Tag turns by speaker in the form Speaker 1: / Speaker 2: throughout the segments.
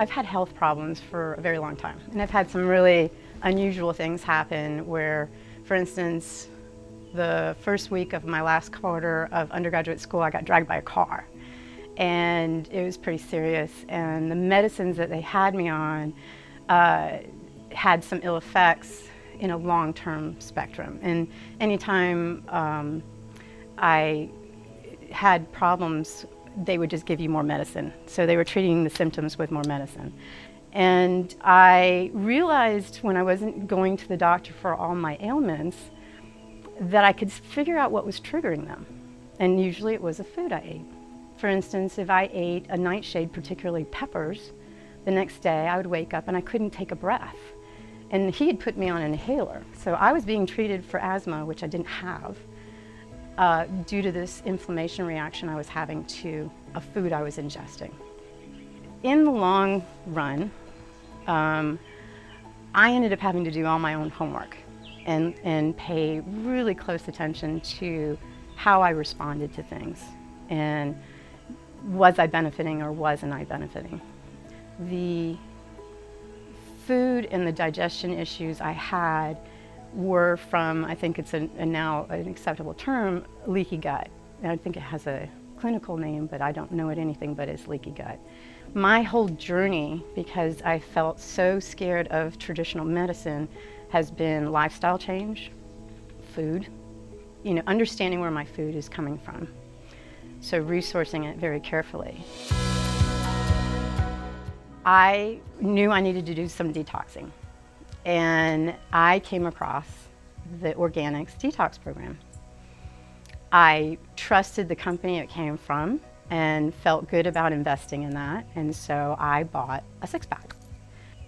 Speaker 1: I've had health problems for a very long time, and I've had some really unusual things happen where, for instance, the first week of my last quarter of undergraduate school, I got dragged by a car, and it was pretty serious, and the medicines that they had me on had some ill effects in a long-term spectrum. And anytime I had problems, they would just give you more medicine. So they were treating the symptoms with more medicine. And I realized when I wasn't going to the doctor for all my ailments that I could figure out what was triggering them. And usually it was the food I ate. For instance, if I ate a nightshade, particularly peppers, the next day I would wake up and I couldn't take a breath. And he had put me on an inhaler. So I was being treated for asthma, which I didn't have, due to this inflammation reaction I was having to a food I was ingesting. In the long run, I ended up having to do all my own homework and pay really close attention to how I responded to things. And was I benefiting or wasn't I benefiting? The food and the digestion issues I had were from, I think it's now an acceptable term, leaky gut. And I think it has a clinical name, but I don't know it anything but as leaky gut. My whole journey, because I felt so scared of traditional medicine, has been lifestyle change, food, understanding where my food is coming from. So resourcing it very carefully. I knew I needed to do some detoxing, and I came across the Organixx detox program. I trusted the company it came from and felt good about investing in that, and so I bought a 6-pack.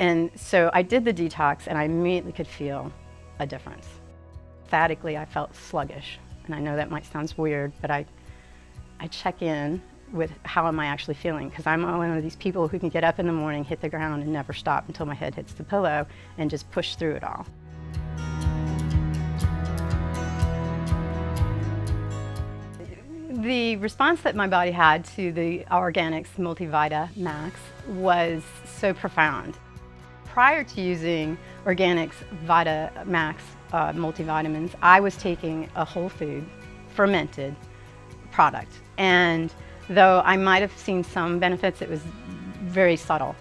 Speaker 1: And so I did the detox, and I immediately could feel a difference. Emphatically, I felt sluggish, and I know that might sound weird, but I check in with how am I actually feeling, because I'm one of these people who can get up in the morning, hit the ground, and never stop until my head hits the pillow and just push through it all. The response that my body had to the Organixx Multivita Max was so profound. Prior to using Organixx Vita Max multivitamins, I was taking a whole food, fermented product. And though I might have seen some benefits, it was very subtle.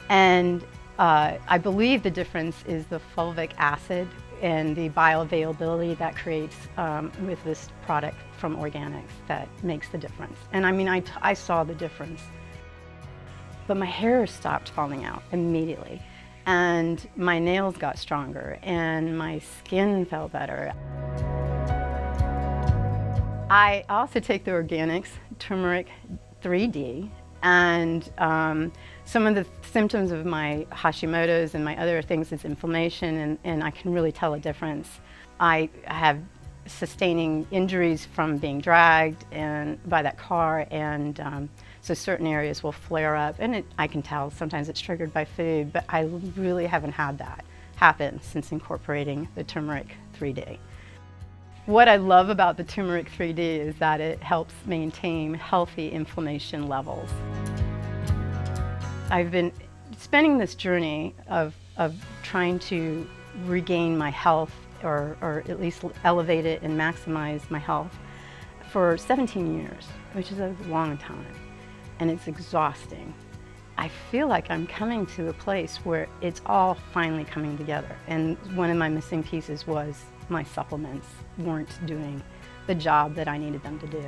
Speaker 1: And I believe the difference is the fulvic acid and the bioavailability that creates with this product from Organixx that makes the difference. And I mean, I saw the difference. But my hair stopped falling out immediately. And my nails got stronger, and my skin felt better. I also take the Organixx turmeric 3D, and some of the symptoms of my Hashimoto's and my other things is inflammation, and I can really tell a difference. I have sustaining injuries from being dragged by that car, and so certain areas will flare up, and I can tell sometimes it's triggered by food, but I really haven't had that happen since incorporating the turmeric 3D. What I love about the turmeric 3D is that it helps maintain healthy inflammation levels. I've been spending this journey of trying to regain my health, or at least elevate it and maximize my health, for 17 years, which is a long time, and it's exhausting. I feel like I'm coming to a place where it's all finally coming together, and one of my missing pieces was my supplements weren't doing the job that I needed them to do.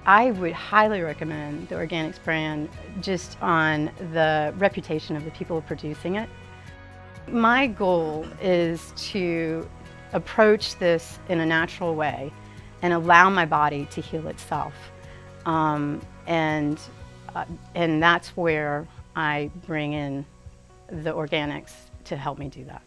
Speaker 1: I would highly recommend the Organixx brand just on the reputation of the people producing it. My goal is to approach this in a natural way and allow my body to heal itself. And that's where I bring in the Organixx to help me do that.